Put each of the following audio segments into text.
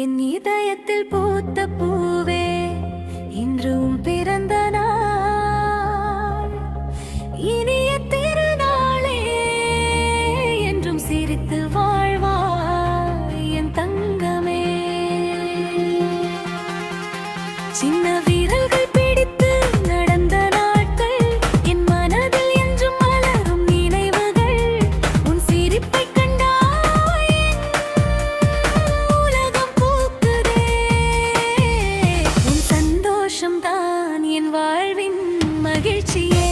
என் இதயத்தில் பூத்த பூவே இன்றும் பிறந்த நாள், இனிய திருநாளே என்றும் சிரித்து வாழ்வாய் என் தங்கமே. சின்ன வீரர்கள் பிடித்து நடந்த நாட்கள் என் மனதில் என்றும் மலரும் நினைவுகள். உன் சிரிப்பை கண்டாய் உலகம் பூக்குதே. உன் சந்தோஷம்தான் என் வாழ்வின் மகிழ்ச்சியே.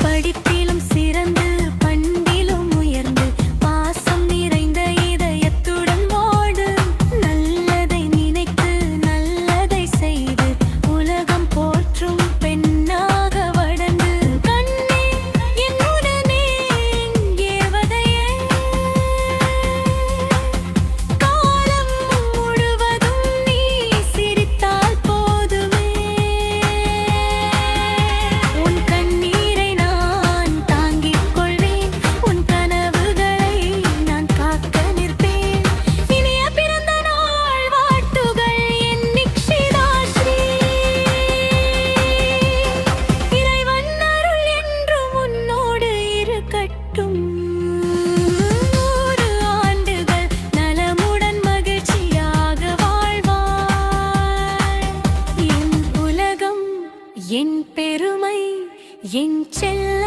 படிப்பிலும் சிறந்து பண்பிலும் உயர்ந்து பாசம் நிறைந்த இதயத்துடன் வாடு. நல்லதை நினைத்து நல்லதை செய்து உலகம் போற்றும் பெண்ணாக வளர்ந்து. கண்ணே என்னுடனே ஏவதையே, காலம் முழுவதும் நீ சிரித்தால் போதுமே. உன் கண்ணீரை நான் தாங்கிக் கொள்வேன், உன் கனவுகளை நான் காக்க நிற்பேன். இனிய பிறந்த நாள் வாழ்த்துகள் என் நிக்ஷிதாஸ்ரீ. இறைவன் அருள் என்றும் உன்னோடு இருக்கட்டும். 100 ஆண்டுகள் நலமுடன் மகிழ்ச்சியாக வாழ்வாய். என் உலகம், என் பெருமை, என் செல்ல